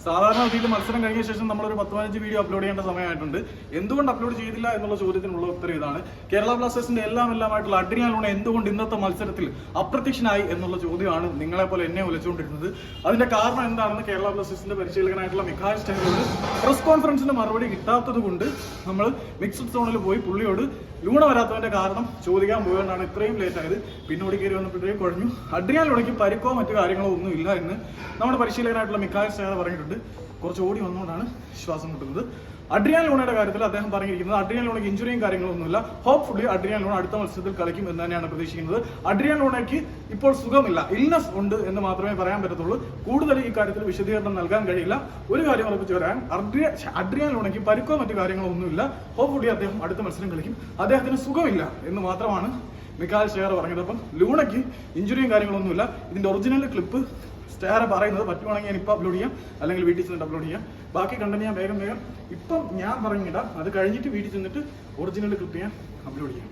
സാധാരണ രീതിയിൽ മത്സരം കഴിഞ്ഞ ശേഷം നമ്മളൊരു 10-15 വീഡിയോ അപ്ലോഡ് ചെയ്യേണ്ട സമയമായിട്ടുണ്ട്. എന്തുകൊണ്ട് അപ്ലോഡ് ചെയ്തില്ല എന്നുള്ള ചോദ്യത്തിനുള്ള ഉത്തരം ഇതാണ്. കേരള ബ്ലാസ്റ്റേഴ്സിന്റെ എല്ലാമായിട്ടുള്ള അഡ്രിയാൻ ലൂണ എന്തുകൊണ്ട് ഇന്നത്തെ മത്സരത്തിൽ അപ്രത്യക്ഷനായി എന്നുള്ള ചോദ്യമാണ് നിങ്ങളെ പോലെ എന്നെ ഉലച്ചുകൊണ്ടിരുന്നത്. അതിന്റെ കാരണം എന്താണെന്ന് കേരള ബ്ലാസ്റ്റേഴ്സിന്റെ പരിശീലകനായിട്ടുള്ള മിഖായൽ സ്റ്റൈനോട് പ്രസ് കോൺഫറൻസിന് മറുപടി കിട്ടാത്തത് കൊണ്ട് നമ്മൾ മിക്സഡ് സോണിൽ പോയി പുള്ളിയോട് ലൂണ വരാത്തതിന്റെ കാരണം ചോദിക്കാൻ പോയതുകൊണ്ടാണ് ഇത്രയും ലേറ്റ് ആയത്. പിന്നോട് കയറി വന്നപ്പോഴത്തേക്കും കുഴഞ്ഞു. അഡ്രിയാൻ ലൂണയ്ക്ക് പരിക്കോ മറ്റു കാര്യങ്ങളോ ഒന്നും ഇല്ല എന്ന് നമ്മുടെ പരിശീലകനായിട്ടുള്ള മിഖായൽ സ്റ്റൈനർ പറഞ്ഞിട്ടുണ്ട്. കുറച്ച് ഓടി വന്നുകൊണ്ടാണ് ശ്വാസം മുട്ടുന്നത്. അഡ്രിയാൻ ലൂണയുടെ കാര്യത്തിൽ അദ്ദേഹം പറഞ്ഞിരിക്കുന്നത് അഡ്രിയാൻ ലൂണയ്ക്ക് ഇഞ്ചുറിയും കാര്യങ്ങളൊന്നുമില്ല. ഹോപ്പ്ഫുള്ളി അഡ്രിയാൻ ലൂണ അടുത്ത മത്സരത്തിൽ കളിക്കും എന്ന് തന്നെയാണ് പ്രതീക്ഷിക്കുന്നത്. അഡ്രിയാൻ ലൂണയ്ക്ക് ഇപ്പോൾ സുഖമില്ല, ഇൽനസ് ഉണ്ട് എന്ന് മാത്രമേ പറയാൻ പറ്റത്തുള്ളൂ. കൂടുതൽ ഈ കാര്യത്തിൽ വിശദീകരണം നൽകാൻ കഴിയില്ല. ഒരു കാര്യം ഉറപ്പിച്ചു വരാൻ, അഡ്രിയാൻ ലൂണയ്ക്ക് പരിക്കോ മറ്റു കാര്യങ്ങളോ ഒന്നുമില്ല. ഹോപ്പ്ഫുള്ളി അദ്ദേഹം അടുത്ത മത്സരം കളിക്കും. അദ്ദേഹത്തിന് സുഖമില്ല എന്ന് മാത്രമാണ് മിഖായൽ സ്റ്റൈനർ പറഞ്ഞത്. അപ്പം ലൂണയ്ക്ക് ഇഞ്ചുറിയും കാര്യങ്ങളൊന്നുമില്ല. ഇതിന്റെ ഒറിജിനൽ ക്ലിപ്പ് സ്റ്റൈനർ പറയുന്നത് പറ്റുവാണെങ്കിൽ ഞാൻ ഇപ്പോൾ അപ്ലോഡ് ചെയ്യാം, അല്ലെങ്കിൽ വീട്ടിൽ ചെന്നിട്ട് അപ്ലോഡ് ചെയ്യാം. ബാക്കി കണ്ടന്റ് ഞാൻ വേഗം ഇപ്പം ഞാൻ പറഞ്ഞിടാം. അത് കഴിഞ്ഞിട്ട് വീട്ടിൽ ചെന്നിട്ട് ഒറിജിനൽ ക്ലിപ്പ് ഞാൻ അപ്ലോഡ് ചെയ്യാം.